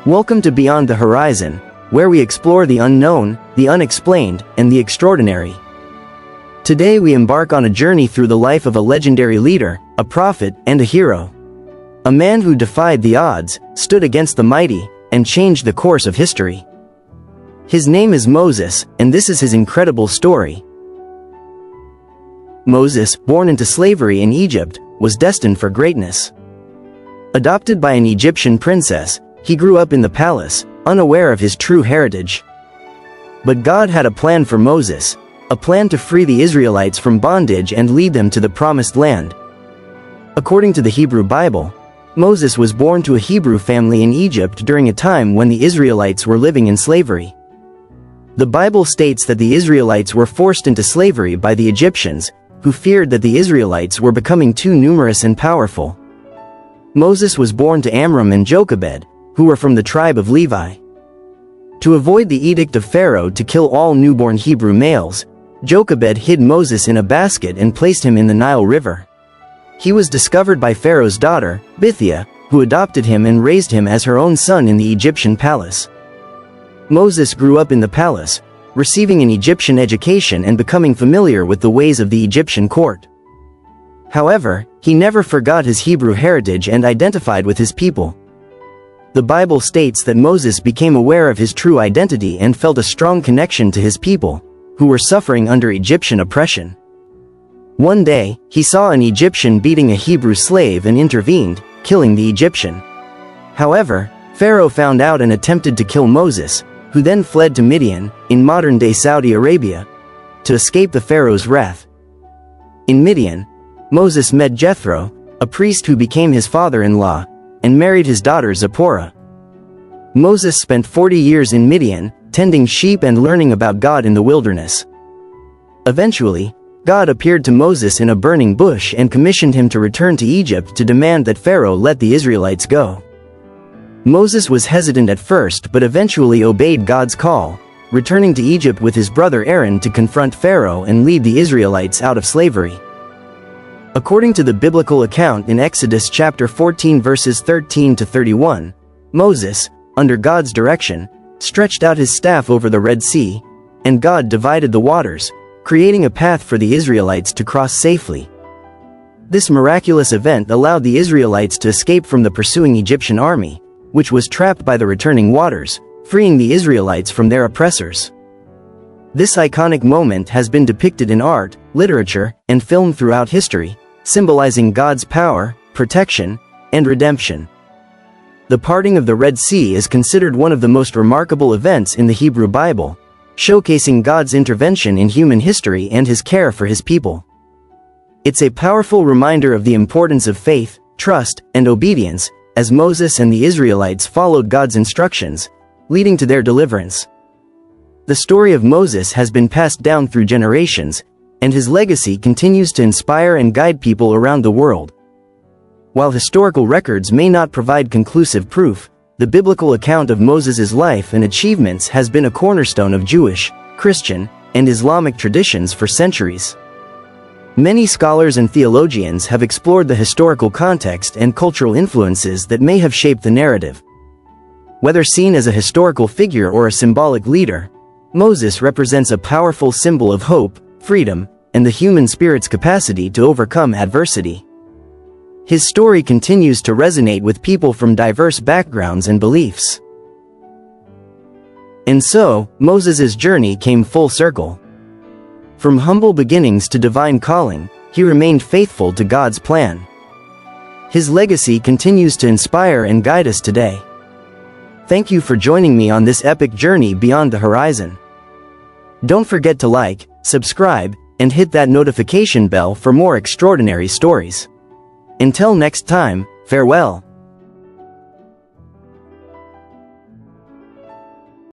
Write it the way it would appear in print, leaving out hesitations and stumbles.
Welcome to Beyond the Horizon, where we explore the unknown, the unexplained, and the extraordinary. Today we embark on a journey through the life of a legendary leader, a prophet, and a hero. A man who defied the odds, stood against the mighty, and changed the course of history. His name is Moses, and this is his incredible story. Moses, born into slavery in Egypt, was destined for greatness. Adopted by an Egyptian princess, he grew up in the palace, unaware of his true heritage. But God had a plan for Moses, a plan to free the Israelites from bondage and lead them to the promised land. According to the Hebrew Bible, Moses was born to a Hebrew family in Egypt during a time when the Israelites were living in slavery. The Bible states that the Israelites were forced into slavery by the Egyptians, who feared that the Israelites were becoming too numerous and powerful. Moses was born to Amram and Jochebed, who were from the tribe of Levi. To avoid the edict of Pharaoh to kill all newborn Hebrew males, Jochebed hid Moses in a basket and placed him in the Nile River. He was discovered by Pharaoh's daughter, Bithiah, who adopted him and raised him as her own son in the Egyptian palace. Moses grew up in the palace, receiving an Egyptian education and becoming familiar with the ways of the Egyptian court. However, he never forgot his Hebrew heritage and identified with his people. The Bible states that Moses became aware of his true identity and felt a strong connection to his people, who were suffering under Egyptian oppression. One day, he saw an Egyptian beating a Hebrew slave and intervened, killing the Egyptian. However, Pharaoh found out and attempted to kill Moses, who then fled to Midian, in modern-day Saudi Arabia, to escape the Pharaoh's wrath. In Midian, Moses met Jethro, a priest who became his father-in-law, and married his daughter Zipporah. Moses spent 40 years in Midian, tending sheep and learning about God in the wilderness. Eventually, God appeared to Moses in a burning bush and commissioned him to return to Egypt to demand that Pharaoh let the Israelites go. Moses was hesitant at first but eventually obeyed God's call, returning to Egypt with his brother Aaron to confront Pharaoh and lead the Israelites out of slavery. According to the biblical account in Exodus chapter 14 verses 13 to 31, Moses, under God's direction, stretched out his staff over the Red Sea, and God divided the waters, creating a path for the Israelites to cross safely. This miraculous event allowed the Israelites to escape from the pursuing Egyptian army, which was trapped by the returning waters, freeing the Israelites from their oppressors. This iconic moment has been depicted in art, literature, and film throughout history, symbolizing God's power, protection, and redemption. The parting of the Red Sea is considered one of the most remarkable events in the Hebrew Bible, showcasing God's intervention in human history and his care for his people. It's a powerful reminder of the importance of faith, trust, and obedience, as Moses and the Israelites followed God's instructions, leading to their deliverance. The story of Moses has been passed down through generations, and his legacy continues to inspire and guide people around the world. While historical records may not provide conclusive proof, the biblical account of Moses' life and achievements has been a cornerstone of Jewish, Christian, and Islamic traditions for centuries. Many scholars and theologians have explored the historical context and cultural influences that may have shaped the narrative. Whether seen as a historical figure or a symbolic leader, Moses represents a powerful symbol of hope, freedom, and the human spirit's capacity to overcome adversity. His story continues to resonate with people from diverse backgrounds and beliefs. And so, Moses' journey came full circle. From humble beginnings to divine calling, he remained faithful to God's plan. His legacy continues to inspire and guide us today. Thank you for joining me on this epic journey beyond the horizon. Don't forget to like, subscribe, and hit that notification bell for more extraordinary stories. Until next time, farewell.